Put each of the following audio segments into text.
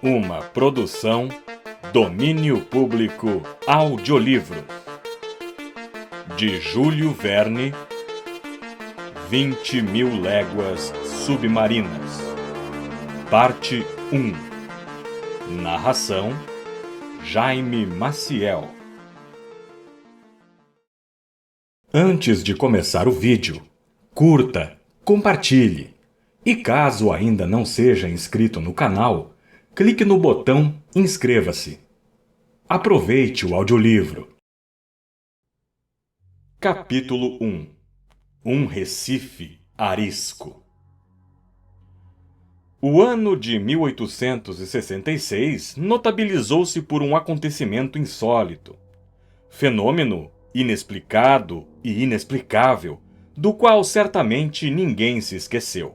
Uma produção Domínio Público Audiolivros de Júlio Verne, 20.000 Léguas Submarinas. Parte 1. Narração Jaime Maciel. Antes de começar o vídeo, curta, compartilhe e caso ainda não seja inscrito no canal, clique no botão Inscreva-se. Aproveite o audiolivro. Capítulo 1. Um Recife arisco. O ano de 1866 notabilizou-se por um acontecimento insólito. Fenômeno inexplicado e inexplicável, do qual certamente ninguém se esqueceu.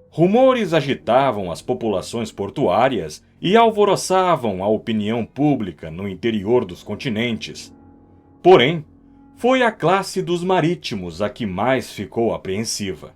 Rumores agitavam as populações portuárias e alvoroçavam a opinião pública no interior dos continentes. Porém, foi a classe dos marítimos a que mais ficou apreensiva.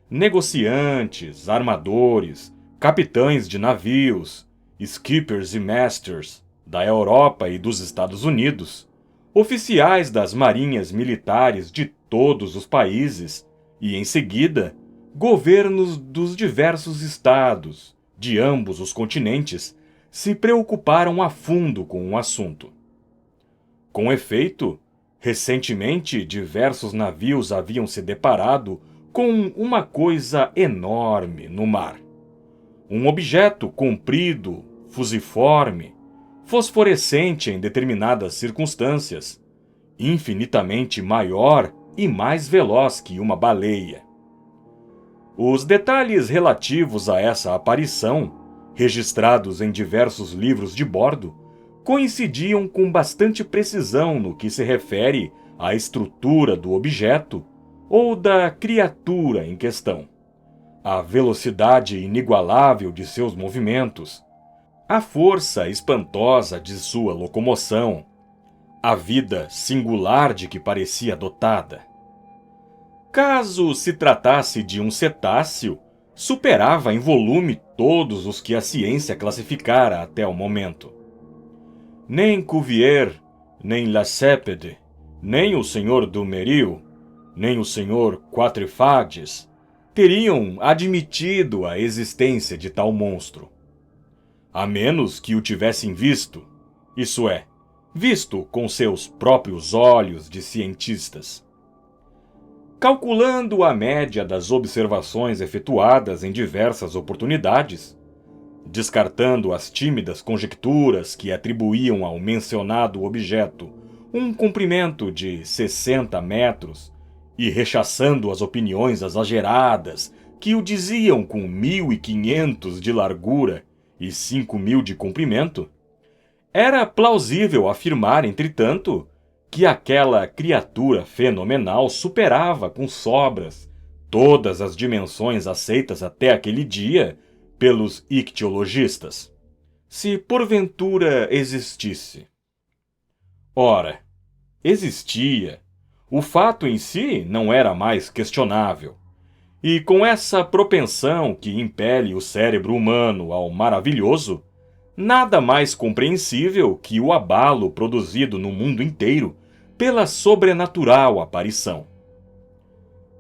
Negociantes, armadores, capitães de navios, skippers e masters da Europa e dos Estados Unidos, oficiais das marinhas militares de todos os países e, em seguida, governos dos diversos estados de ambos os continentes se preocuparam a fundo com o assunto. Com efeito, recentemente diversos navios haviam se deparado com uma coisa enorme no mar. Um objeto comprido, fusiforme, fosforescente em determinadas circunstâncias, infinitamente maior e mais veloz que uma baleia. Os detalhes relativos a essa aparição, registrados em diversos livros de bordo, coincidiam com bastante precisão no que se refere à estrutura do objeto ou da criatura em questão, a velocidade inigualável de seus movimentos, a força espantosa de sua locomoção, a vida singular de que parecia dotada. Caso se tratasse de um cetáceo, superava em volume todos os que a ciência classificara até o momento. Nem Cuvier, nem Lacépède, nem o Sr. Dumeril, nem o Sr. Quatrefages teriam admitido a existência de tal monstro. A menos que o tivessem visto, isso é, visto com seus próprios olhos de cientistas. Calculando a média das observações efetuadas em diversas oportunidades, descartando as tímidas conjecturas que atribuíam ao mencionado objeto um comprimento de 60 metros e rechaçando as opiniões exageradas que o diziam com 1.500 de largura e 5.000 de comprimento, era plausível afirmar, entretanto, que aquela criatura fenomenal superava com sobras todas as dimensões aceitas até aquele dia pelos ictiologistas, se porventura existisse. Ora, existia. O fato em si não era mais questionável. E com essa propensão que impele o cérebro humano ao maravilhoso, nada mais compreensível que o abalo produzido no mundo inteiro pela sobrenatural aparição.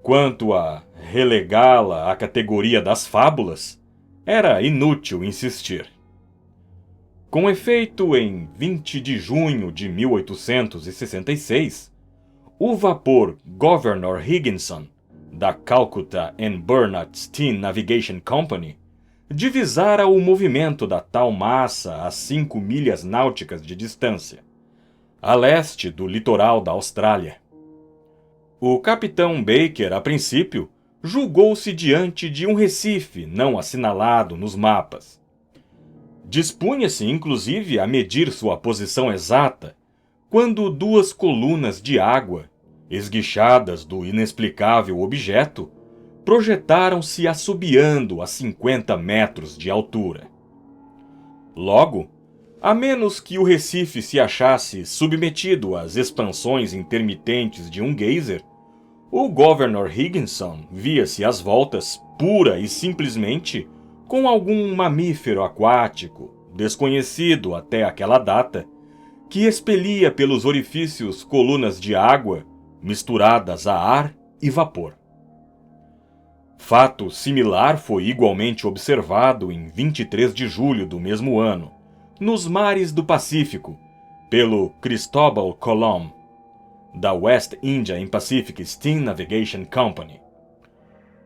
Quanto a relegá-la à categoria das fábulas, era inútil insistir. Com efeito, em 20 de junho de 1866, o vapor Governor Higginson, da Calcutta and Burnett Steam Navigation Company, divisara o movimento da tal massa a 5 milhas náuticas de distância, a leste do litoral da Austrália. O capitão Baker, a princípio, julgou-se diante de um recife não assinalado nos mapas. Dispunha-se, inclusive, a medir sua posição exata, quando 2 colunas de água, esguichadas do inexplicável objeto, projetaram-se assobiando a 50 metros de altura. Logo, a menos que o Recife se achasse submetido às expansões intermitentes de um geyser, o Governor Higginson via-se às voltas, pura e simplesmente, com algum mamífero aquático, desconhecido até aquela data, que expelia pelos orifícios colunas de água misturadas a ar e vapor. Fato similar foi igualmente observado em 23 de julho do mesmo ano, nos mares do Pacífico, pelo Cristóbal Colón, da West India and Pacific Steam Navigation Company,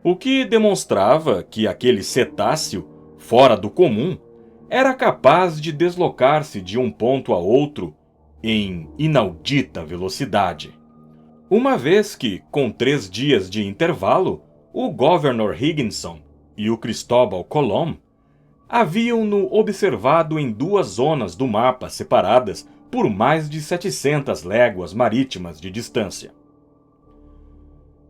o que demonstrava que aquele cetáceo, fora do comum, era capaz de deslocar-se de um ponto a outro em inaudita velocidade. Uma vez que, com 3 dias de intervalo, o Governor Higginson e o Cristóbal Colón haviam-no observado em 2 zonas do mapa separadas por mais de 700 léguas marítimas de distância.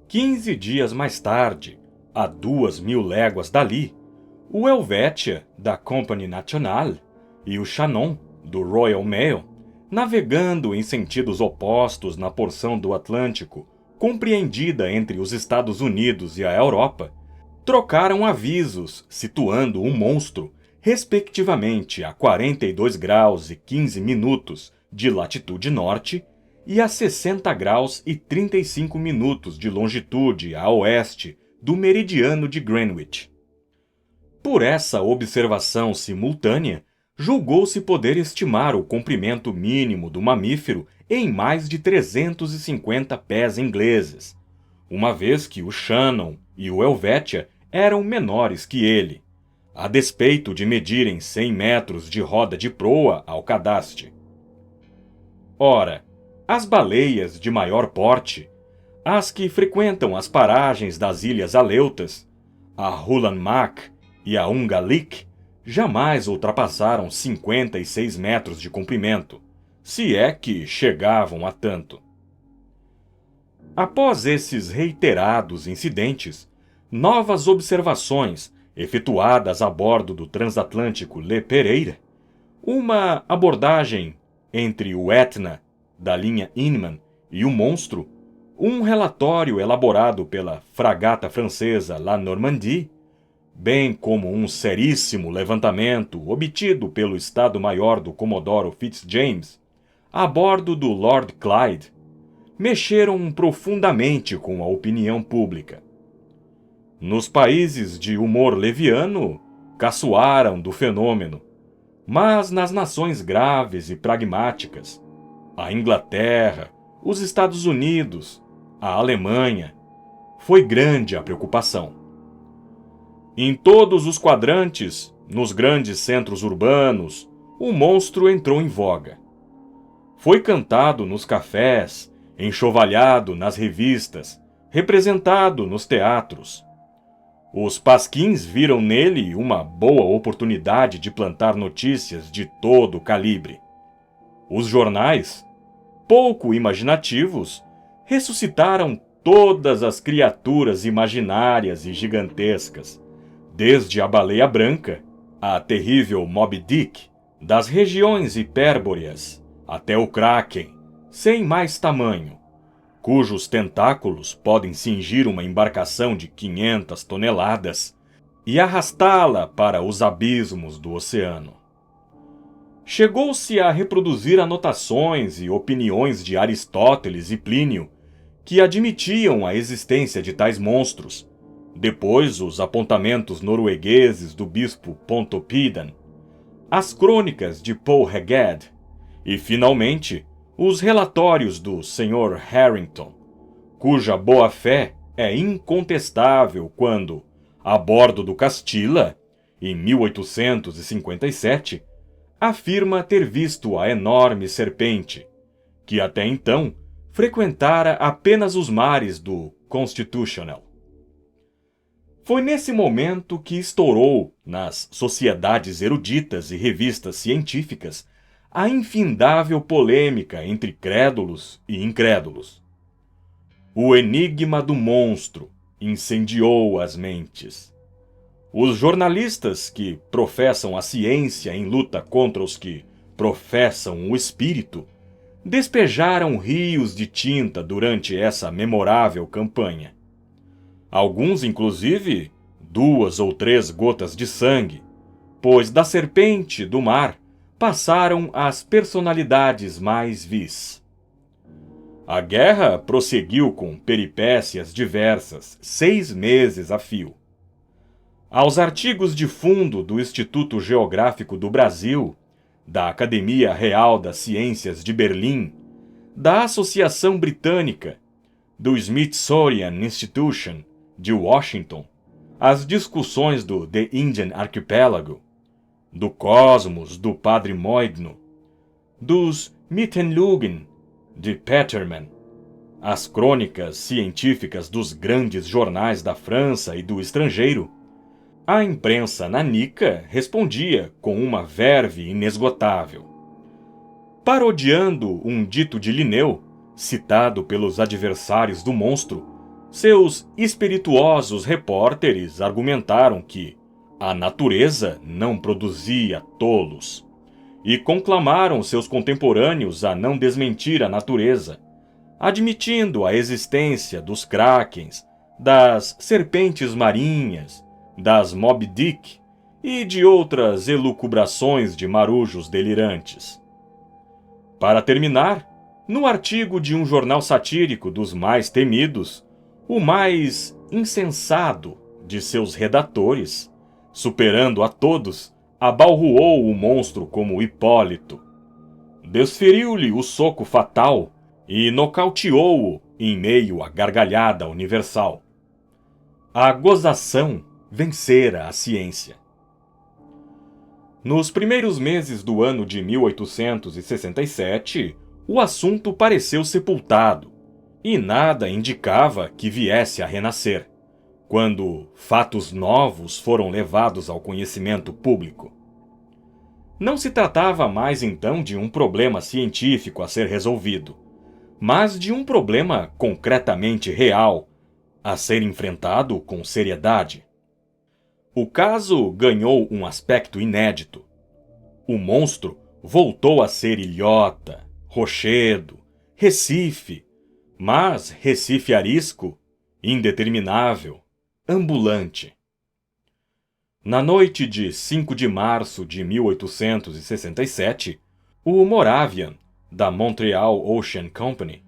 15 dias mais tarde, a 2.000 léguas dali, o Helvetia, da Compagnie Nationale, e o Shannon, do Royal Mail, navegando em sentidos opostos na porção do Atlântico, compreendida entre os Estados Unidos e a Europa, trocaram avisos situando o monstro, respectivamente a 42 graus e 15 minutos de latitude norte e a 60 graus e 35 minutos de longitude a oeste do meridiano de Greenwich. Por essa observação simultânea, julgou-se poder estimar o comprimento mínimo do mamífero em mais de 350 pés ingleses, uma vez que o Shannon e o Helvetia eram menores que ele, a despeito de medirem 100 metros de roda de proa ao cadaste. Ora, as baleias de maior porte, as que frequentam as paragens das Ilhas Aleutas, a Hulanmac e a Ungalik, jamais ultrapassaram 56 metros de comprimento, se é que chegavam a tanto. Após esses reiterados incidentes, novas observações, efetuadas a bordo do transatlântico Le Pereira, uma abordagem entre o Etna, da linha Inman, e o monstro, um relatório elaborado pela fragata francesa La Normandie, bem como um seríssimo levantamento obtido pelo Estado-Maior do Comodoro Fitzjames, a bordo do Lord Clyde, mexeram profundamente com a opinião pública. Nos países de humor leviano, caçoaram do fenômeno, mas nas nações graves e pragmáticas, a Inglaterra, os Estados Unidos, a Alemanha, foi grande a preocupação. Em todos os quadrantes, nos grandes centros urbanos, o monstro entrou em voga. Foi cantado nos cafés, enxovalhado nas revistas, representado nos teatros. Os pasquins viram nele uma boa oportunidade de plantar notícias de todo o calibre. Os jornais, pouco imaginativos, ressuscitaram todas as criaturas imaginárias e gigantescas, desde a baleia branca, a terrível Moby Dick, das regiões hipérboreas, até o Kraken, sem mais tamanho, cujos tentáculos podem cingir uma embarcação de 500 toneladas e arrastá-la para os abismos do oceano. Chegou-se a reproduzir anotações e opiniões de Aristóteles e Plínio, que admitiam a existência de tais monstros, depois os apontamentos noruegueses do bispo Pontoppidan, as crônicas de Paul Heged e, finalmente, os relatórios do Sr. Harrington, cuja boa-fé é incontestável quando, a bordo do Castilla, em 1857, afirma ter visto a enorme serpente, que até então frequentara apenas os mares do Constitutional. Foi nesse momento que estourou, nas sociedades eruditas e revistas científicas, a infindável polêmica entre crédulos e incrédulos. O enigma do monstro incendiou as mentes. Os jornalistas que professam a ciência em luta contra os que professam o espírito despejaram rios de tinta durante essa memorável campanha. Alguns, inclusive, 2 ou 3 gotas de sangue, pois da serpente do mar passaram as personalidades mais vis. A guerra prosseguiu com peripécias diversas, 6 meses a fio. Aos artigos de fundo do Instituto Geográfico do Brasil, da Academia Real das Ciências de Berlim, da Associação Britânica, do Smithsonian Institution de Washington, as discussões do The Indian Archipelago, do Cosmos do Padre Moigno, dos Mittenlugen de Petermann, as crônicas científicas dos grandes jornais da França e do estrangeiro, a imprensa nanica respondia com uma verve inesgotável. Parodiando um dito de Linneu, citado pelos adversários do monstro, seus espirituosos repórteres argumentaram que a natureza não produzia tolos, e conclamaram seus contemporâneos a não desmentir a natureza, admitindo a existência dos krakens, das serpentes marinhas, das Moby Dick e de outras elucubrações de marujos delirantes. Para terminar, no artigo de um jornal satírico dos mais temidos, o mais insensado de seus redatores, superando a todos, abalroou o monstro como Hipólito. Desferiu-lhe o soco fatal e nocauteou-o em meio à gargalhada universal. A gozação vencera a ciência. Nos primeiros meses do ano de 1867, o assunto pareceu sepultado, e nada indicava que viesse a renascer, quando fatos novos foram levados ao conhecimento público. Não se tratava mais então de um problema científico a ser resolvido, mas de um problema concretamente real, a ser enfrentado com seriedade. O caso ganhou um aspecto inédito. O monstro voltou a ser Ilhota, Rochedo, Recife, mas Recife arisco, indeterminável, ambulante. Na noite de 5 de março de 1867, o Moravian, da Montreal Ocean Company,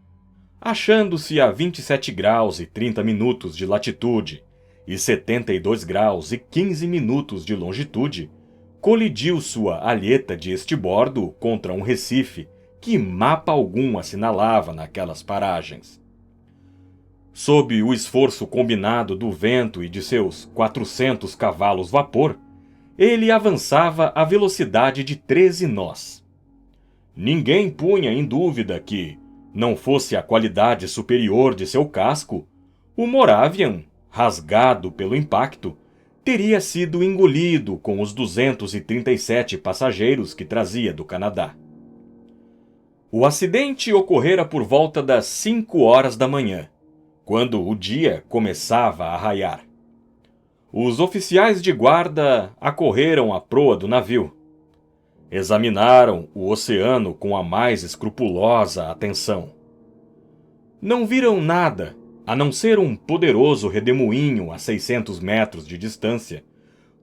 achando-se a 27 graus e 30 minutos de latitude e 72 graus e 15 minutos de longitude, colidiu sua alheta de estibordo contra um recife que mapa algum assinalava naquelas paragens. Sob o esforço combinado do vento e de seus 400 cavalos vapor, ele avançava à velocidade de 13 nós. Ninguém punha em dúvida que, não fosse a qualidade superior de seu casco, o Moravian, rasgado pelo impacto, teria sido engolido com os 237 passageiros que trazia do Canadá. O acidente ocorrera por volta das 5 horas da manhã, quando o dia começava a raiar. Os oficiais de guarda acorreram à proa do navio. Examinaram o oceano com a mais escrupulosa atenção. Não viram nada, a não ser um poderoso redemoinho a 600 metros de distância,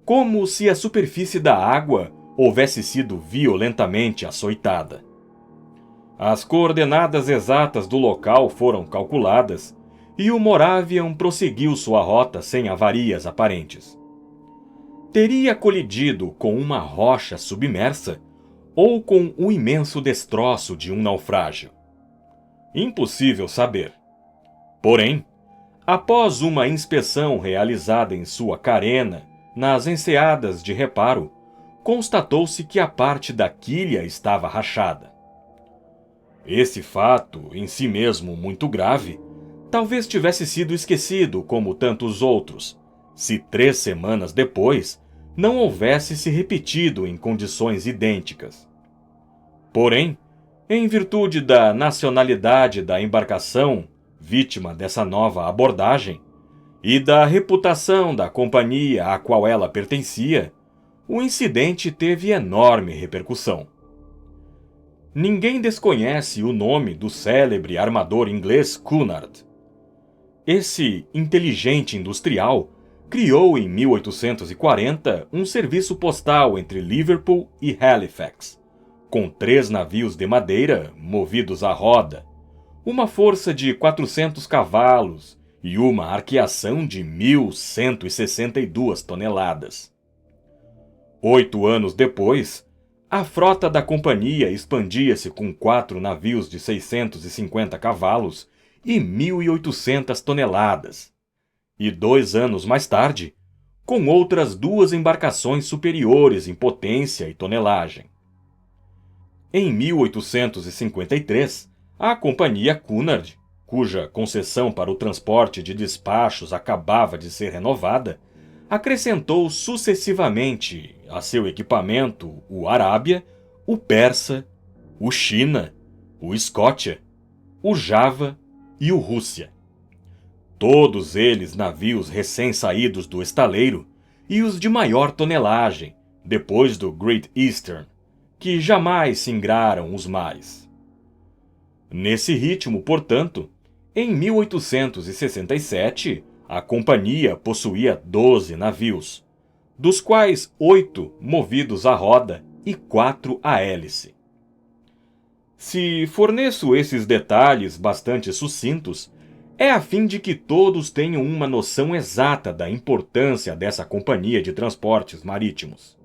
como se a superfície da água houvesse sido violentamente açoitada. As coordenadas exatas do local foram calculadas e o Moravian prosseguiu sua rota sem avarias aparentes. Teria colidido com uma rocha submersa ou com o imenso destroço de um naufrágio? Impossível saber. Porém, após uma inspeção realizada em sua carena, nas enseadas de reparo, constatou-se que a parte da quilha estava rachada. Esse fato, em si mesmo muito grave, talvez tivesse sido esquecido como tantos outros, se 3 semanas depois não houvesse se repetido em condições idênticas. Porém, em virtude da nacionalidade da embarcação, vítima dessa nova abordagem, e da reputação da companhia à qual ela pertencia, o incidente teve enorme repercussão. Ninguém desconhece o nome do célebre armador inglês Cunard. Esse inteligente industrial criou em 1840 um serviço postal entre Liverpool e Halifax, com 3 navios de madeira movidos à roda, uma força de 400 cavalos e uma arqueação de 1.162 toneladas. 8 anos depois, a frota da companhia expandia-se com 4 navios de 650 cavalos e 1.800 toneladas. E 2 anos mais tarde, com outras 2 embarcações superiores em potência e tonelagem. Em 1853, a Companhia Cunard, cuja concessão para o transporte de despachos acabava de ser renovada, acrescentou sucessivamente a seu equipamento o Arábia, o Persa, o China, o Scotia, o Java e o Rússia. Todos eles navios recém-saídos do estaleiro e os de maior tonelagem, depois do Great Eastern, que jamais singraram os mares. Nesse ritmo, portanto, em 1867, a companhia possuía 12 navios, dos quais 8 movidos à roda e 4 à hélice. Se forneço esses detalhes bastante sucintos, é a fim de que todos tenham uma noção exata da importância dessa companhia de transportes marítimos,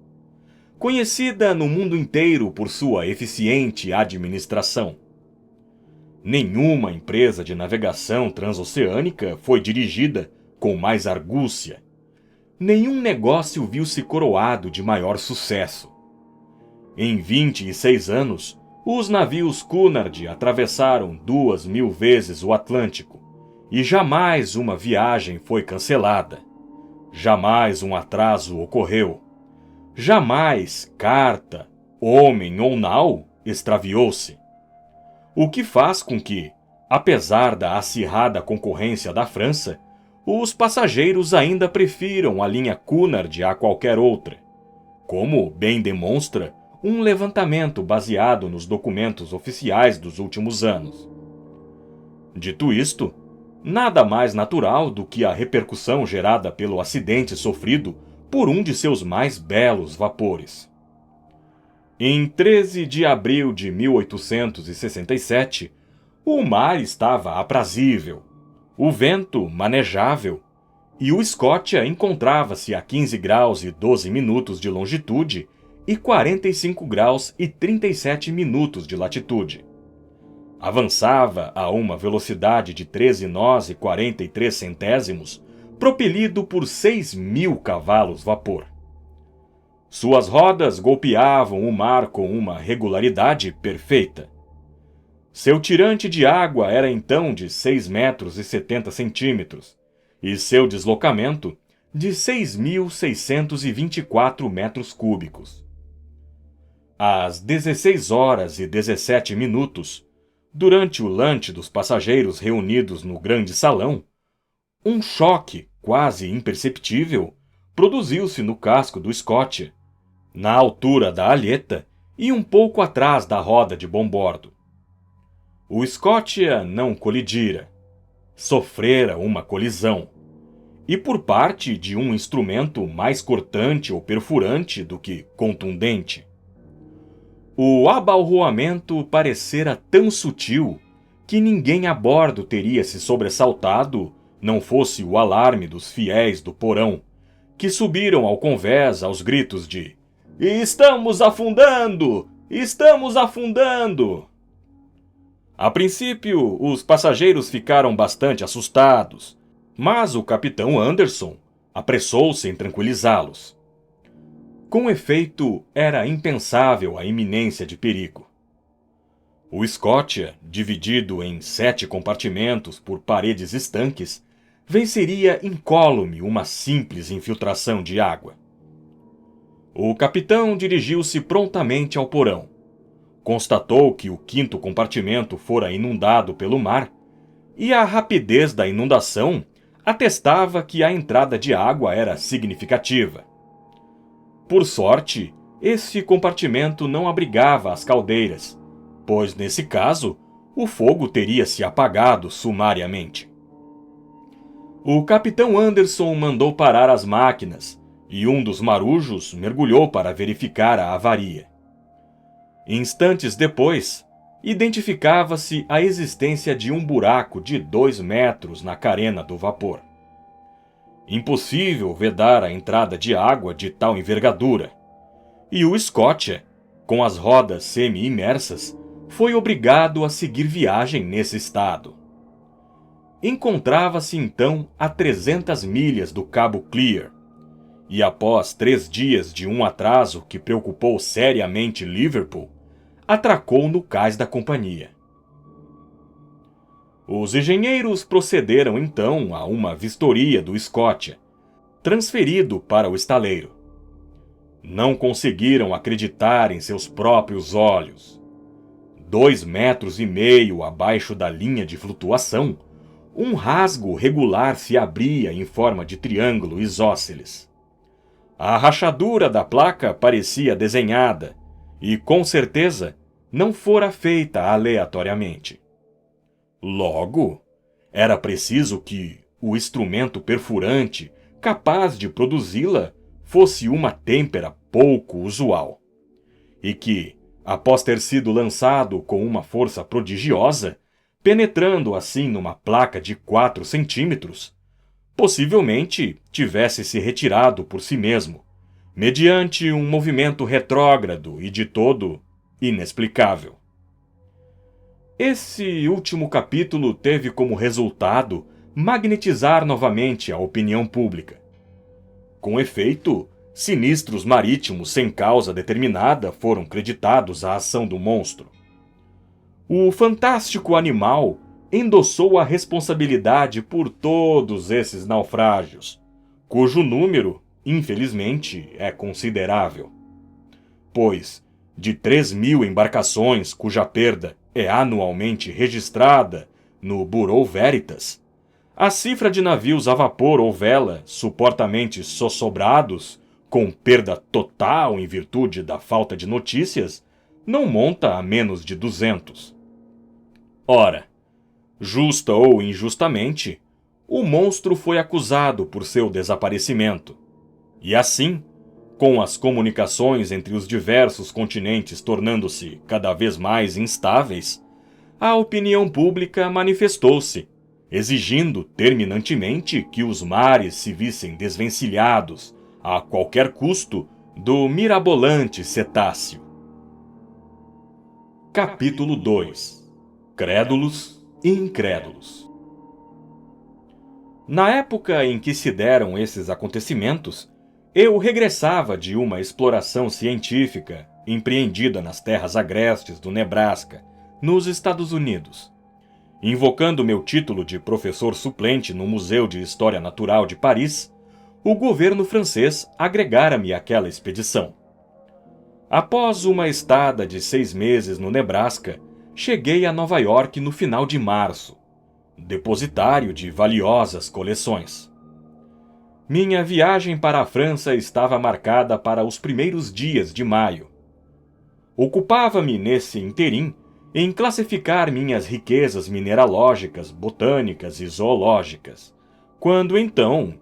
conhecida no mundo inteiro por sua eficiente administração. Nenhuma empresa de navegação transoceânica foi dirigida com mais argúcia. Nenhum negócio viu-se coroado de maior sucesso. Em 26 anos, os navios Cunard atravessaram 2.000 vezes o Atlântico, e jamais uma viagem foi cancelada. Jamais um atraso ocorreu. Jamais carta, homem ou nau extraviou-se. O que faz com que, apesar da acirrada concorrência da França, os passageiros ainda prefiram a linha Cunard a qualquer outra, como bem demonstra um levantamento baseado nos documentos oficiais dos últimos anos. Dito isto, nada mais natural do que a repercussão gerada pelo acidente sofrido por um de seus mais belos vapores. Em 13 de abril de 1867, o mar estava aprazível, o vento manejável, e o Scotia encontrava-se a 15 graus e 12 minutos de longitude e 45 graus e 37 minutos de latitude. Avançava a uma velocidade de 13 nós e 43 centésimos, propelido por 6.000 cavalos vapor. Suas rodas golpeavam o mar com uma regularidade perfeita. Seu tirante de água era então de 6 metros e 70 centímetros, e seu deslocamento de 6.624 metros cúbicos. Às 16 horas e 17 minutos, durante o lunch dos passageiros reunidos no grande salão, um choque quase imperceptível produziu-se no casco do Scotia, na altura da alheta e um pouco atrás da roda de bombordo. O Scotia não colidira, sofrera uma colisão, e por parte de um instrumento mais cortante ou perfurante do que contundente. O abalroamento parecera tão sutil que ninguém a bordo teria se sobressaltado, não fosse o alarme dos fiéis do porão, que subiram ao convés aos gritos de "Estamos afundando! Estamos afundando!" A princípio, os passageiros ficaram bastante assustados, mas o capitão Anderson apressou-se em tranquilizá-los. Com efeito, era impensável a iminência de perigo. O Scotia, dividido em 7 compartimentos por paredes estanques, venceria incólume uma simples infiltração de água. O capitão dirigiu-se prontamente ao porão. Constatou que o 5º compartimento fora inundado pelo mar, e a rapidez da inundação atestava que a entrada de água era significativa. Por sorte, esse compartimento não abrigava as caldeiras, pois, nesse caso, o fogo teria se apagado sumariamente. O capitão Anderson mandou parar as máquinas e um dos marujos mergulhou para verificar a avaria. Instantes depois, identificava-se a existência de um buraco de 2 metros na carena do vapor. Impossível vedar a entrada de água de tal envergadura, e o Scotia, com as rodas semi-imersas, foi obrigado a seguir viagem nesse estado. Encontrava-se então a 300 milhas do Cabo Clear, e após 3 dias de um atraso que preocupou seriamente Liverpool, atracou no cais da companhia. Os engenheiros procederam então a uma vistoria do Scotia, transferido para o estaleiro. Não conseguiram acreditar em seus próprios olhos. 2,5 metros abaixo da linha de flutuação, um rasgo regular se abria em forma de triângulo isósceles. A rachadura da placa parecia desenhada e, com certeza, não fora feita aleatoriamente. Logo, era preciso que o instrumento perfurante capaz de produzi-la fosse uma têmpera pouco usual, e que, após ter sido lançado com uma força prodigiosa, penetrando assim numa placa de 4 centímetros, possivelmente tivesse se retirado por si mesmo, mediante um movimento retrógrado e de todo inexplicável. Esse último capítulo teve como resultado magnetizar novamente a opinião pública. Com efeito, sinistros marítimos sem causa determinada foram creditados à ação do monstro. O fantástico animal endossou a responsabilidade por todos esses naufrágios, cujo número, infelizmente, é considerável. Pois, de 3.000 embarcações cuja perda é anualmente registrada no Bureau Veritas, a cifra de navios a vapor ou vela supostamente sossobrados, com perda total em virtude da falta de notícias, não monta a menos de 200. Ora, justa ou injustamente, o monstro foi acusado por seu desaparecimento, e assim, com as comunicações entre os diversos continentes tornando-se cada vez mais instáveis, a opinião pública manifestou-se, exigindo terminantemente que os mares se vissem desvencilhados, a qualquer custo, do mirabolante cetáceo. Capítulo 2. Crédulos e incrédulos. Na época em que se deram esses acontecimentos, eu regressava de uma exploração científica empreendida nas terras agrestes do Nebraska, nos Estados Unidos. Invocando meu título de professor suplente no Museu de História Natural de Paris, o governo francês agregara-me àquela expedição. Após uma estada de 6 meses no Nebraska, cheguei a Nova York no final de março, depositário de valiosas coleções. Minha viagem para a França estava marcada para os primeiros dias de maio. Ocupava-me nesse interim em classificar minhas riquezas mineralógicas, botânicas e zoológicas, quando então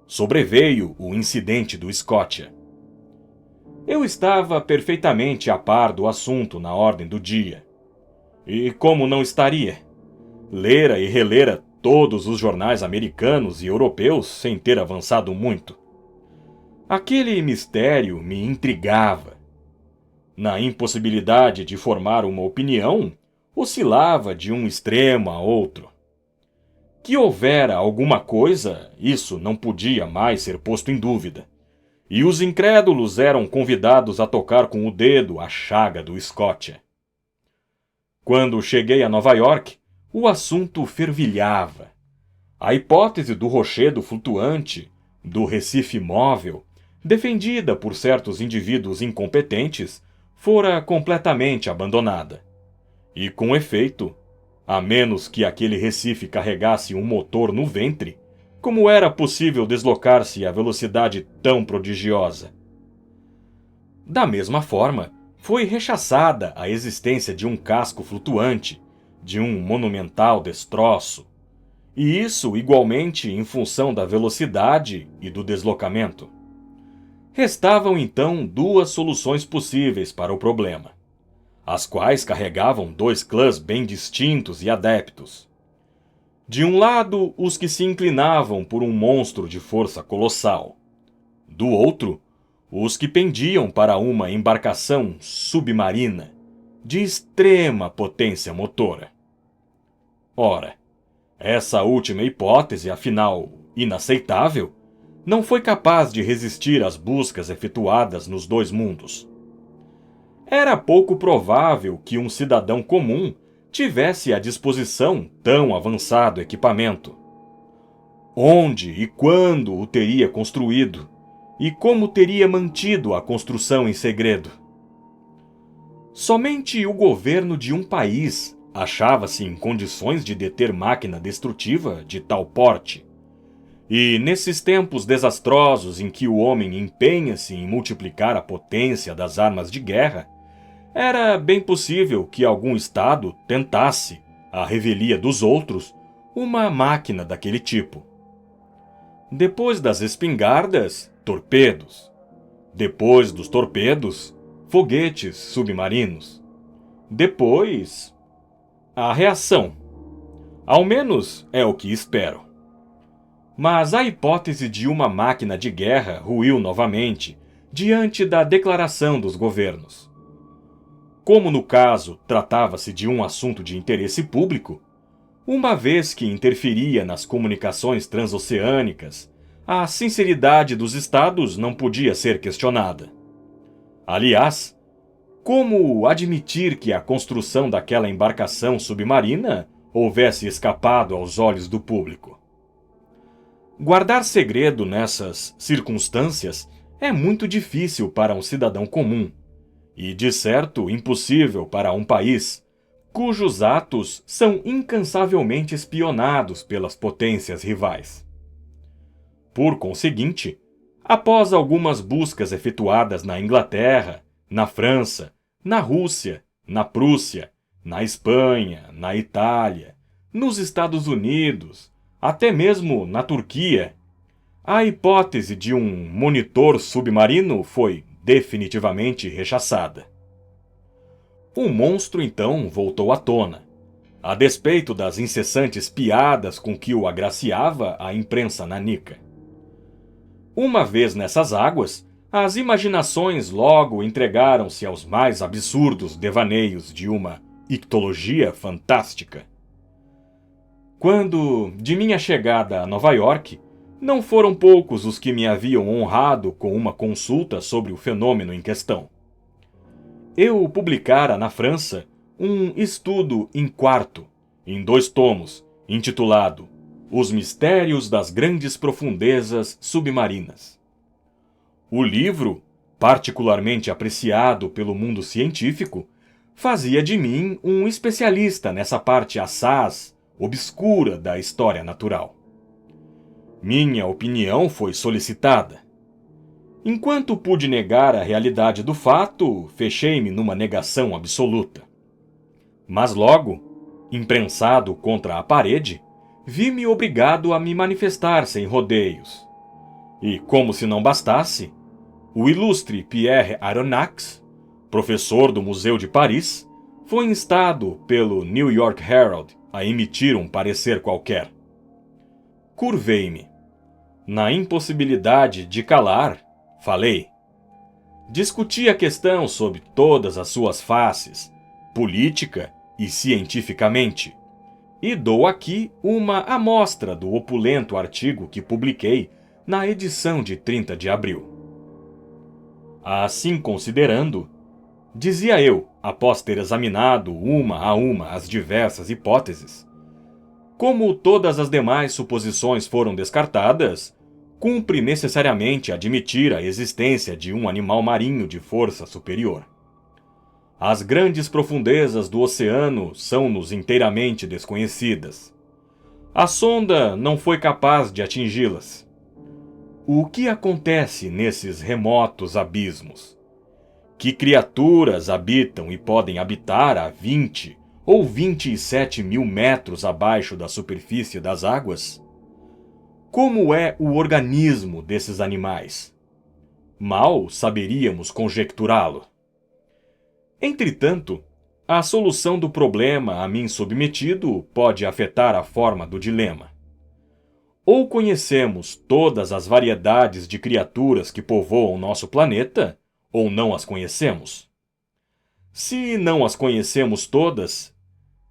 sobreveio o incidente do Scotia. Eu estava perfeitamente a par do assunto na ordem do dia. E como não estaria? Lera e relera todos os jornais americanos e europeus sem ter avançado muito. Aquele mistério me intrigava. Na impossibilidade de formar uma opinião, oscilava de um extremo a outro. Que houvera alguma coisa, isso não podia mais ser posto em dúvida. E os incrédulos eram convidados a tocar com o dedo a chaga do Scotia. Quando cheguei a Nova York, o assunto fervilhava. A hipótese do rochedo flutuante, do Recife móvel, defendida por certos indivíduos incompetentes, fora completamente abandonada. E, com efeito, a menos que aquele Recife carregasse um motor no ventre, como era possível deslocar-se a velocidade tão prodigiosa? Da mesma forma, foi rechaçada a existência de um casco flutuante, de um monumental destroço. e isso igualmente em função da velocidade e do deslocamento. Restavam então duas soluções possíveis para o problema, as quais carregavam dois clãs bem distintos e adeptos. De um lado, os que se inclinavam por um monstro de força colossal. Do outro, os que pendiam para uma embarcação submarina de extrema potência motora. Ora, essa última hipótese, afinal inaceitável, não foi capaz de resistir às buscas efetuadas nos dois mundos. Era pouco provável que um cidadão comum tivesse à disposição tão avançado equipamento. Onde e quando o teria construído? E como teria mantido a construção em segredo? Somente o governo de um país achava-se em condições de deter máquina destrutiva de tal porte. E nesses tempos desastrosos em que o homem empenha-se em multiplicar a potência das armas de guerra, era bem possível que algum estado tentasse, à revelia dos outros, uma máquina daquele tipo. Depois das espingardas, torpedos. Depois dos torpedos, foguetes submarinos. Depois, a reação. Ao menos é o que espero. Mas a hipótese de uma máquina de guerra ruiu novamente diante da declaração dos governos. Como no caso tratava-se de um assunto de interesse público, uma vez que interferia nas comunicações transoceânicas, a sinceridade dos estados não podia ser questionada. Aliás, como admitir que a construção daquela embarcação submarina houvesse escapado aos olhos do público? Guardar segredo nessas circunstâncias é muito difícil para um cidadão comum, e de certo impossível para um país cujos atos são incansavelmente espionados pelas potências rivais. Por conseguinte, após algumas buscas efetuadas na Inglaterra, na França, na Rússia, na Prússia, na Espanha, na Itália, nos Estados Unidos, até mesmo na Turquia, a hipótese de um monitor submarino foi definitivamente rechaçada. O monstro então voltou à tona, a despeito das incessantes piadas com que o agraciava a imprensa nanica. Uma vez nessas águas, as imaginações logo entregaram-se aos mais absurdos devaneios de uma ictologia fantástica. Quando, de minha chegada a Nova York, não foram poucos os que me haviam honrado com uma consulta sobre o fenômeno em questão. Eu publicara na França um estudo em quarto, em 2 tomos, intitulado Os Mistérios das Grandes Profundezas Submarinas. O livro, particularmente apreciado pelo mundo científico, fazia de mim um especialista nessa parte assaz, obscura da história natural. Minha opinião foi solicitada. Enquanto pude negar a realidade do fato, fechei-me numa negação absoluta. Mas logo, imprensado contra a parede, vi-me obrigado a me manifestar sem rodeios. E, como se não bastasse, o ilustre Pierre Aronnax, professor do Museu de Paris, foi instado pelo New York Herald a emitir um parecer qualquer. Curvei-me. Na impossibilidade de calar, falei. Discuti a questão sob todas as suas faces, política e cientificamente, e dou aqui uma amostra do opulento artigo que publiquei na edição de 30 de abril. Assim considerando, dizia eu, após ter examinado uma a uma as diversas hipóteses, como todas as demais suposições foram descartadas, cumpre necessariamente admitir a existência de um animal marinho de força superior. As grandes profundezas do oceano são-nos inteiramente desconhecidas. A sonda não foi capaz de atingi-las. O que acontece nesses remotos abismos? Que criaturas habitam e podem habitar a 20 ou 27 mil metros abaixo da superfície das águas? Como é o organismo desses animais? Mal saberíamos conjecturá-lo. Entretanto, a solução do problema a mim submetido pode afetar a forma do dilema. Ou conhecemos todas as variedades de criaturas que povoam nosso planeta, ou não as conhecemos. Se não as conhecemos todas,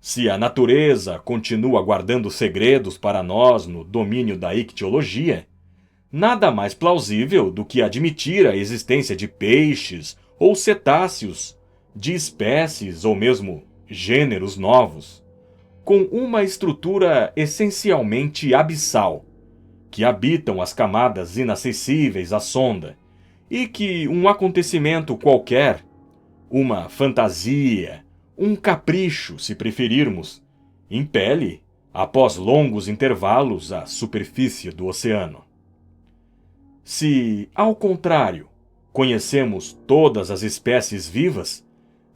se a natureza continua guardando segredos para nós no domínio da ictiologia, nada mais plausível do que admitir a existência de peixes ou cetáceos, de espécies ou mesmo gêneros novos, com uma estrutura essencialmente abissal, que habitam as camadas inacessíveis à sonda, e que um acontecimento qualquer, uma fantasia, um capricho, se preferirmos, impele, após longos intervalos, à superfície do oceano. Se, ao contrário, conhecemos todas as espécies vivas,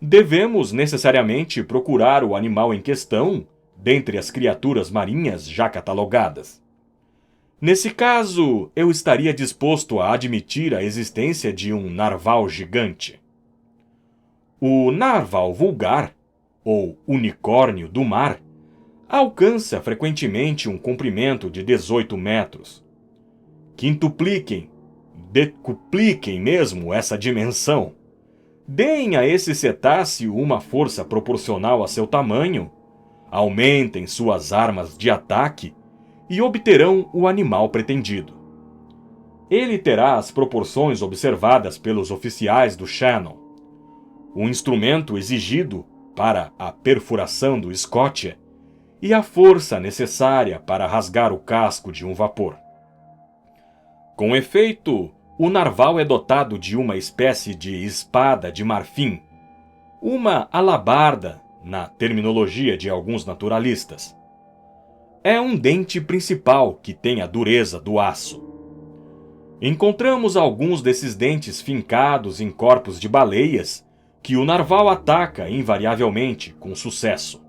devemos necessariamente procurar o animal em questão dentre as criaturas marinhas já catalogadas. Nesse caso, eu estaria disposto a admitir a existência de um narval gigante. O narval vulgar, ou unicórnio do mar, alcança frequentemente um comprimento de 18 metros. Quintupliquem, decupliquem mesmo essa dimensão. Deem a esse cetáceo uma força proporcional a seu tamanho, aumentem suas armas de ataque e obterão o animal pretendido. Ele terá as proporções observadas pelos oficiais do Shannon, o instrumento exigido para a perfuração do Scotia e a força necessária para rasgar o casco de um vapor. Com efeito, o narval é dotado de uma espécie de espada de marfim, uma alabarda, na terminologia de alguns naturalistas. É um dente principal que tem a dureza do aço. Encontramos alguns desses dentes fincados em corpos de baleias que o narval ataca invariavelmente com sucesso.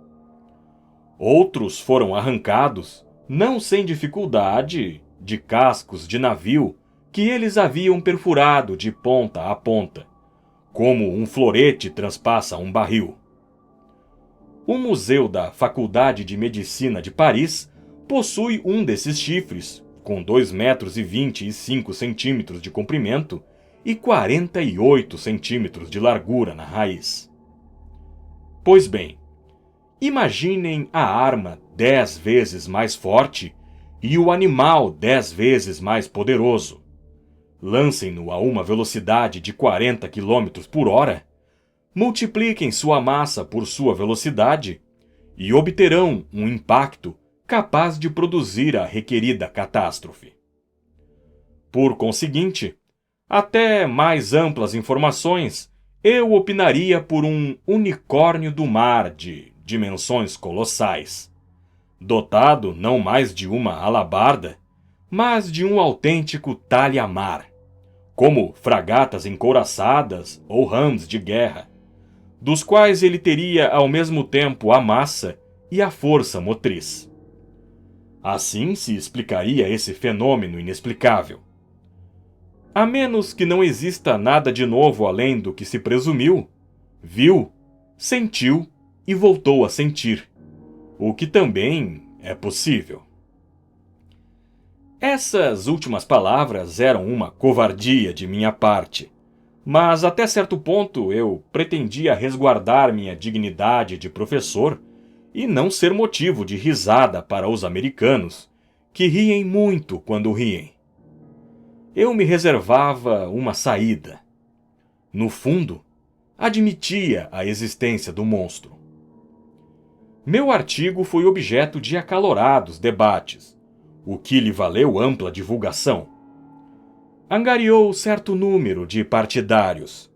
Outros foram arrancados, não sem dificuldade, de cascos de navio que eles haviam perfurado de ponta a ponta, como um florete transpassa um barril. O Museu da Faculdade de Medicina de Paris possui um desses chifres, com 2,25 metros de comprimento e 48 centímetros de largura na raiz. Pois bem, imaginem a arma 10 vezes mais forte e o animal 10 vezes mais poderoso. Lancem-no a uma velocidade de 40 km por hora, multipliquem sua massa por sua velocidade e obterão um impacto capaz de produzir a requerida catástrofe. Por conseguinte, até mais amplas informações, eu opinaria por um unicórnio do mar de dimensões colossais, dotado não mais de uma alabarda, mas de um autêntico talha-mar, como fragatas encouraçadas ou rams de guerra, dos quais ele teria ao mesmo tempo a massa e a força motriz. Assim se explicaria esse fenômeno inexplicável. A menos que não exista nada de novo além do que se presumiu, viu, sentiu e voltou a sentir, o que também é possível. Essas últimas palavras eram uma covardia de minha parte, mas até certo ponto eu pretendia resguardar minha dignidade de professor e não ser motivo de risada para os americanos, que riem muito quando riem. Eu me reservava uma saída. No fundo, admitia a existência do monstro. Meu artigo foi objeto de acalorados debates, o que lhe valeu ampla divulgação. Angariou certo número de partidários.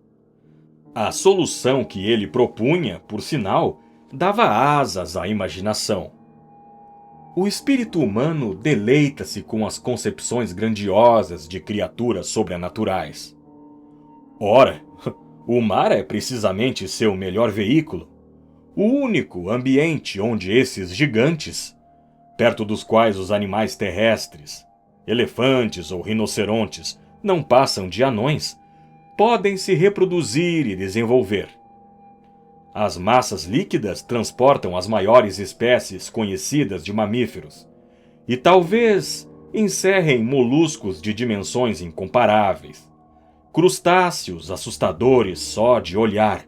A solução que ele propunha, por sinal, dava asas à imaginação. O espírito humano deleita-se com as concepções grandiosas de criaturas sobrenaturais. Ora, o mar é precisamente seu melhor veículo. o único ambiente onde esses gigantes, perto dos quais os animais terrestres, elefantes ou rinocerontes, não passam de anões, podem se reproduzir e desenvolver. As massas líquidas transportam as maiores espécies conhecidas de mamíferos, e talvez encerrem moluscos de dimensões incomparáveis, crustáceos assustadores só de olhar,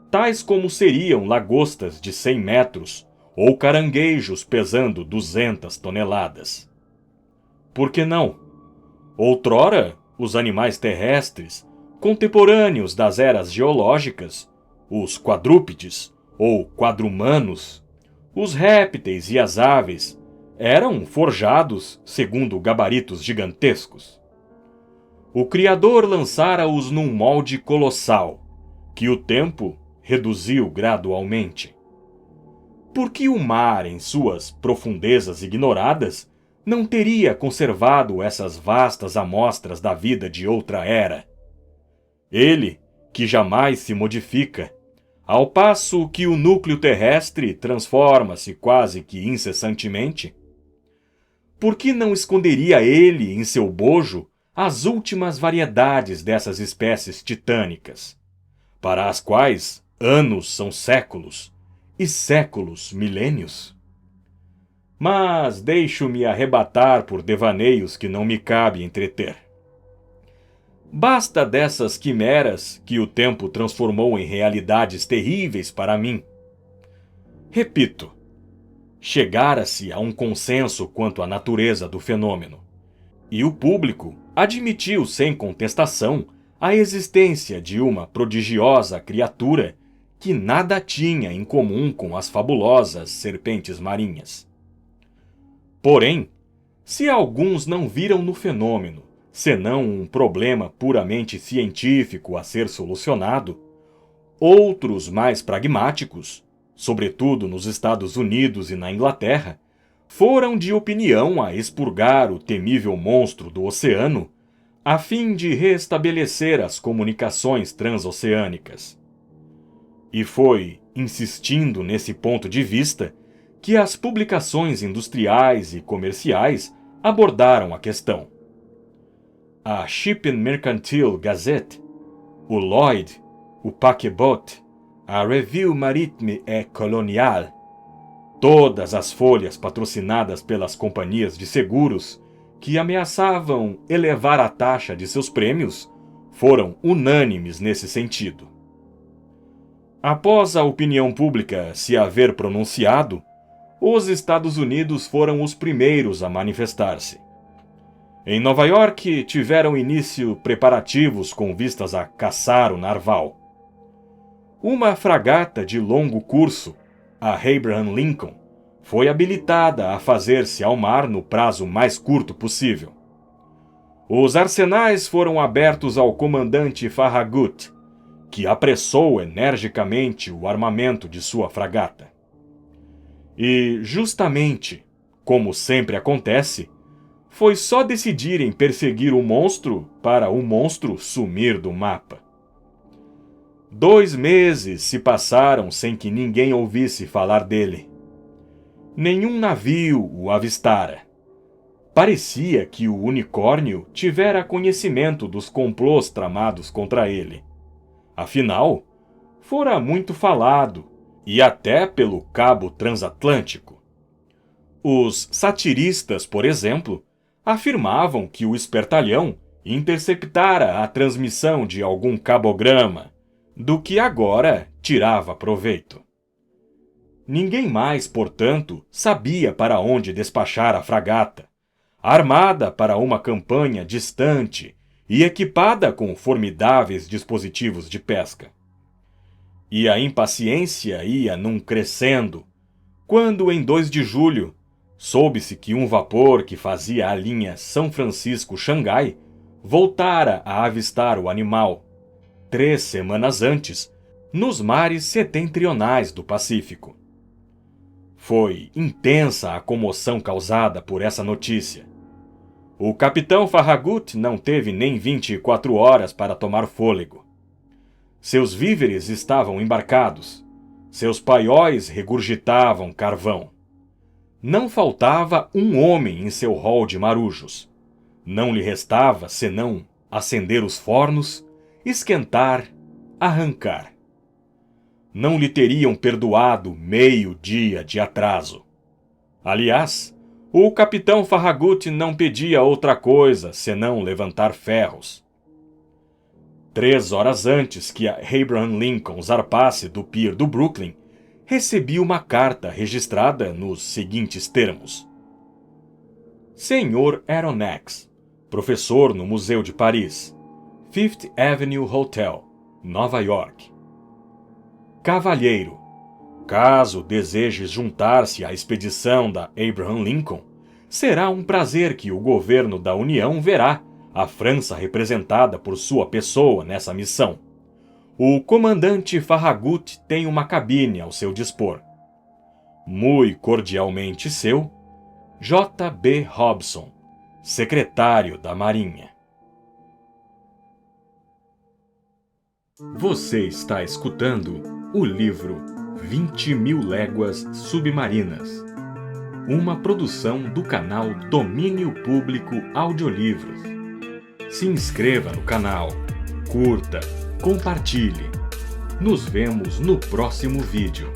tais como seriam lagostas de 100 metros ou caranguejos pesando 200 toneladas. Por que não? Outrora, os animais terrestres, contemporâneos das eras geológicas, os quadrúpedes ou quadrumanos, os répteis e as aves, eram forjados segundo gabaritos gigantescos. O Criador lançara-os num molde colossal, que o tempo reduziu gradualmente. Por que o mar, em suas profundezas ignoradas, não teria conservado essas vastas amostras da vida de outra era? Ele, que jamais se modifica, ao passo que o núcleo terrestre transforma-se quase que incessantemente? Por que não esconderia ele em seu bojo as últimas variedades dessas espécies titânicas, para as quais anos são séculos e séculos milênios? Mas deixo-me arrebatar por devaneios que não me cabe entreter. Basta dessas quimeras que o tempo transformou em realidades terríveis para mim. Repito, chegara-se a um consenso quanto à natureza do fenômeno, e o público admitiu sem contestação a existência de uma prodigiosa criatura que nada tinha em comum com as fabulosas serpentes marinhas. Porém, se alguns não viram no fenômeno senão um problema puramente científico a ser solucionado, outros mais pragmáticos, sobretudo nos Estados Unidos e na Inglaterra, foram de opinião a expurgar o temível monstro do oceano, a fim de restabelecer as comunicações transoceânicas. E foi insistindo nesse ponto de vista que as publicações industriais e comerciais abordaram a questão. A Ship and Mercantile Gazette, o Lloyd, o Paquebot, a Revue Maritime et Coloniale, todas as folhas patrocinadas pelas companhias de seguros que ameaçavam elevar a taxa de seus prêmios, foram unânimes nesse sentido. Após a opinião pública se haver pronunciado, os Estados Unidos foram os primeiros a manifestar-se. Em Nova York, tiveram início preparativos com vistas a caçar o narval. Uma fragata de longo curso, a Abraham Lincoln, foi habilitada a fazer-se ao mar no prazo mais curto possível. Os arsenais foram abertos ao comandante Farragut, que apressou energicamente o armamento de sua fragata. E, justamente, como sempre acontece, foi só decidirem perseguir o monstro para o monstro sumir do mapa. 2 meses se passaram sem que ninguém ouvisse falar dele. Nenhum navio o avistara. Parecia que o unicórnio tivera conhecimento dos complôs tramados contra ele. Afinal, fora muito falado, e até pelo cabo transatlântico. Os satiristas, por exemplo, afirmavam que o espertalhão interceptara a transmissão de algum cabograma, do que agora tirava proveito. Ninguém mais, portanto, sabia para onde despachar a fragata, armada para uma campanha distante e equipada com formidáveis dispositivos de pesca. E a impaciência ia num crescendo, quando, em 2 de julho, soube-se que um vapor que fazia a linha São Francisco-Xangai voltara a avistar o animal, 3 semanas antes, nos mares setentrionais do Pacífico. Foi intensa a comoção causada por essa notícia. O capitão Farragut não teve nem 24 horas para tomar fôlego. Seus víveres estavam embarcados, Seus paióis regurgitavam carvão. Não faltava um homem em seu rol de marujos. Não lhe restava senão acender os fornos, esquentar, arrancar. Não lhe teriam perdoado meio dia de atraso. Aliás, o capitão Farragut não pedia outra coisa senão levantar ferros. 3 horas antes que a Abraham Lincoln zarpasse do pier do Brooklyn, recebi uma carta registrada nos seguintes termos: Senhor Aronnax, professor no Museu de Paris, Fifth Avenue Hotel, Nova York. Cavalheiro, caso desejes juntar-se à expedição da Abraham Lincoln, será um prazer que o governo da União verá a França representada por sua pessoa nessa missão. O comandante Farragut tem uma cabine ao seu dispor. Muito cordialmente seu, J. B. Hobson, secretário da Marinha. Você está escutando o livro 20.000 Léguas Submarinas, uma produção do canal Domínio Público Audiolivros. Se inscreva no canal, curta, compartilhe. Nos vemos no próximo vídeo.